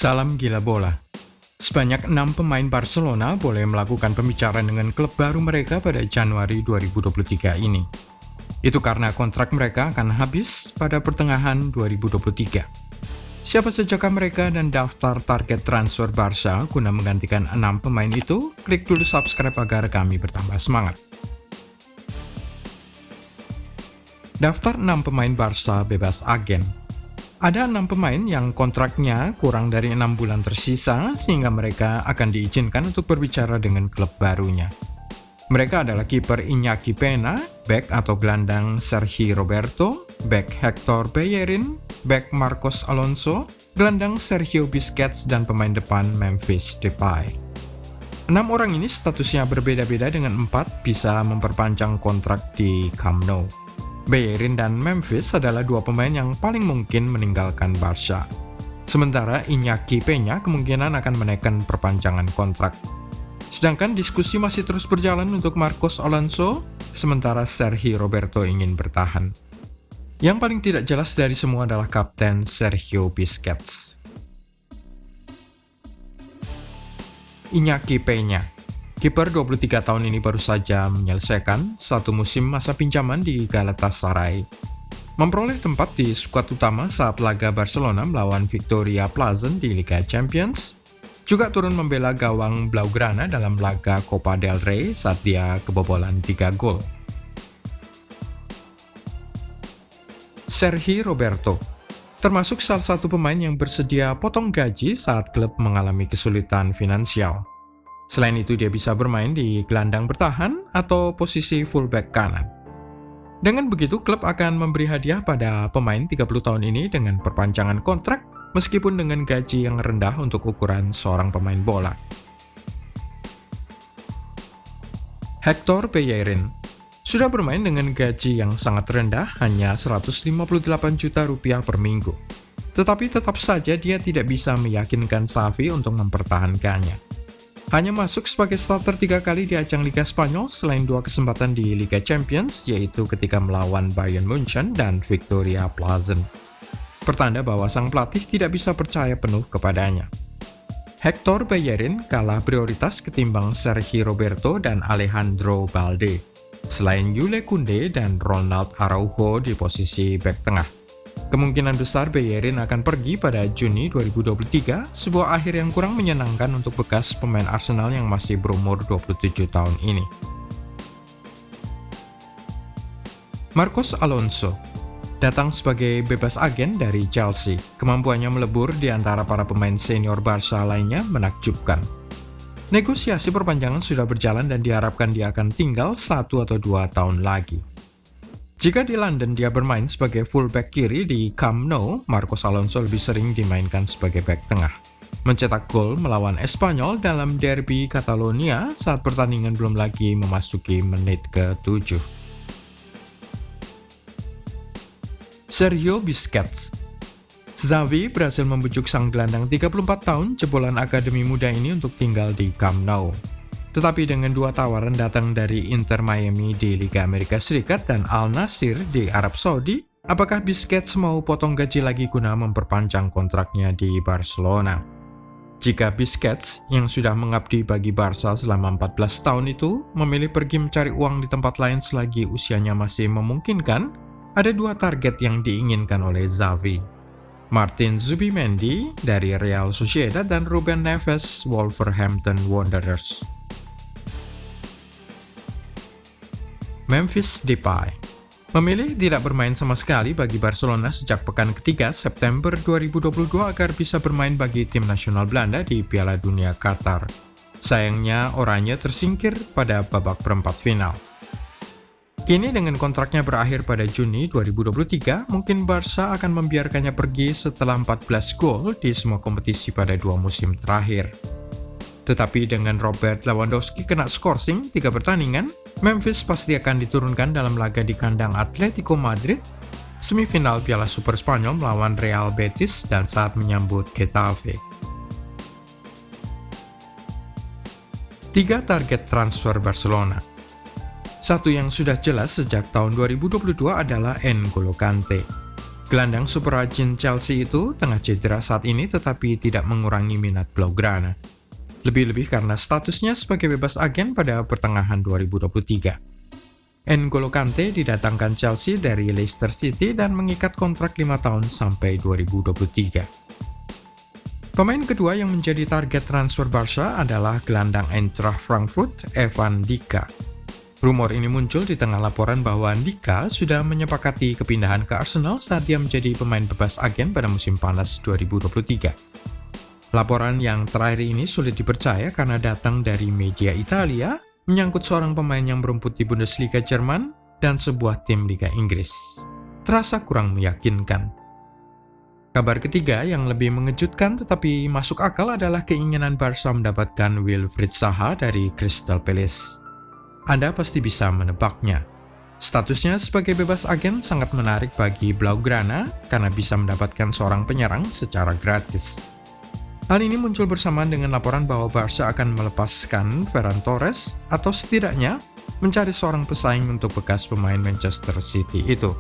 Salam gila bola. Sebanyak 6 pemain Barcelona boleh melakukan pembicaraan dengan klub baru mereka pada Januari 2023 ini. Itu karena kontrak mereka akan habis pada pertengahan 2023. Siapa sajakah mereka dan daftar target transfer Barca guna menggantikan 6 pemain itu? Klik dulu subscribe agar kami bertambah semangat. Daftar 6 pemain Barca bebas agen. Ada 6 pemain yang kontraknya kurang dari 6 bulan tersisa sehingga mereka akan diizinkan untuk berbicara dengan klub barunya. Mereka adalah kiper Iñaki Peña, bek atau gelandang Sergi Roberto, bek Hector Bellerin, bek Marcos Alonso, gelandang Sergio Busquets, dan pemain depan Memphis Depay. 6 orang ini statusnya berbeda-beda dengan 4 bisa memperpanjang kontrak di Camp Nou. Bellerin dan Memphis adalah 2 pemain yang paling mungkin meninggalkan Barca. Sementara Iñaki Peña kemungkinan akan menaikkan perpanjangan kontrak. Sedangkan diskusi masih terus berjalan untuk Marcos Alonso, sementara Sergi Roberto ingin bertahan. Yang paling tidak jelas dari semua adalah kapten Sergio Busquets. Iñaki Peña, kiper 23 tahun ini baru saja menyelesaikan 1 musim masa pinjaman di Galatasaray. Memperoleh tempat di skuad utama saat laga Barcelona melawan Victoria Plzen di Liga Champions. Juga turun membela gawang Blaugrana dalam laga Copa del Rey saat dia kebobolan 3 gol. Sergi Roberto termasuk salah satu pemain yang bersedia potong gaji saat klub mengalami kesulitan finansial. Selain itu dia bisa bermain di gelandang bertahan atau posisi fullback kanan. Dengan begitu klub akan memberi hadiah pada pemain 30 tahun ini dengan perpanjangan kontrak meskipun dengan gaji yang rendah untuk ukuran seorang pemain bola. Hector Bellerin sudah bermain dengan gaji yang sangat rendah, hanya 158 juta rupiah per minggu. Tetapi tetap saja dia tidak bisa meyakinkan Xavi untuk mempertahankannya. Hanya masuk sebagai starter 3 kali di ajang Liga Spanyol selain 2 kesempatan di Liga Champions, yaitu ketika melawan Bayern Munchen dan Victoria Plzen. Pertanda bahwa sang pelatih tidak bisa percaya penuh kepadanya. Hector Bellerin kalah prioritas ketimbang Sergi Roberto dan Alejandro Balde, selain Jules Koundé dan Ronald Araujo di posisi bek tengah. Kemungkinan besar Bellerin akan pergi pada Juni 2023, sebuah akhir yang kurang menyenangkan untuk bekas pemain Arsenal yang masih berumur 27 tahun ini. Marcos Alonso datang sebagai bebas agen dari Chelsea. Kemampuannya melebur di antara para pemain senior Barca lainnya menakjubkan. Negosiasi perpanjangan sudah berjalan dan diharapkan dia akan tinggal 1 atau 2 tahun lagi. Jika di London dia bermain sebagai fullback kiri di Camp Nou, Marcos Alonso lebih sering dimainkan sebagai bek tengah. Mencetak gol melawan Espanyol dalam derby Catalonia saat pertandingan belum lagi memasuki menit ke-7. Sergio Busquets. Xavi berhasil membujuk sang gelandang 34 tahun jebolan akademi muda ini untuk tinggal di Camp Nou. Tetapi dengan 2 tawaran datang dari Inter Miami di Liga Amerika Serikat dan Al Nassr di Arab Saudi, apakah Busquets mau potong gaji lagi guna memperpanjang kontraknya di Barcelona? Jika Busquets, yang sudah mengabdi bagi Barca selama 14 tahun itu, memilih pergi mencari uang di tempat lain selagi usianya masih memungkinkan, ada 2 target yang diinginkan oleh Xavi. Martin Zubimendi dari Real Sociedad dan Ruben Neves Wolverhampton Wanderers. Memphis Depay memilih tidak bermain sama sekali bagi Barcelona sejak pekan ketiga September 2022 agar bisa bermain bagi tim nasional Belanda di Piala Dunia Qatar. Sayangnya Oranye tersingkir pada babak perempat final. Kini dengan kontraknya berakhir pada Juni 2023, mungkin Barca akan membiarkannya pergi setelah 14 gol di semua kompetisi pada 2 musim terakhir. Tetapi dengan Robert Lewandowski kena skorsing 3 pertandingan, Memphis pasti akan diturunkan dalam laga di kandang Atletico Madrid, semifinal Piala Super Spanyol melawan Real Betis dan saat menyambut Getafe. 3 target transfer Barcelona. Satu yang sudah jelas sejak tahun 2022 adalah N'Golo Kante. Gelandang super rajin Chelsea itu tengah cedera saat ini tetapi tidak mengurangi minat Blaugrana. Lebih-lebih karena statusnya sebagai bebas agen pada pertengahan 2023. N'Golo Kante didatangkan Chelsea dari Leicester City dan mengikat kontrak 5 tahun sampai 2023. Pemain kedua yang menjadi target transfer Barca adalah gelandang Eintracht Frankfurt, Evan Dika. Rumor ini muncul di tengah laporan bahwa Dika sudah menyepakati kepindahan ke Arsenal saat dia menjadi pemain bebas agen pada musim panas 2023. Laporan yang terakhir ini sulit dipercaya karena datang dari media Italia, menyangkut seorang pemain yang berumput di Bundesliga Jerman dan sebuah tim Liga Inggris. Terasa kurang meyakinkan. Kabar ketiga yang lebih mengejutkan tetapi masuk akal adalah keinginan Barca mendapatkan Wilfried Zaha dari Crystal Palace. Anda pasti bisa menebaknya. Statusnya sebagai bebas agen sangat menarik bagi Blaugrana karena bisa mendapatkan seorang penyerang secara gratis. Hal ini muncul bersamaan dengan laporan bahwa Barca akan melepaskan Ferran Torres atau setidaknya mencari seorang pesaing untuk bekas pemain Manchester City itu.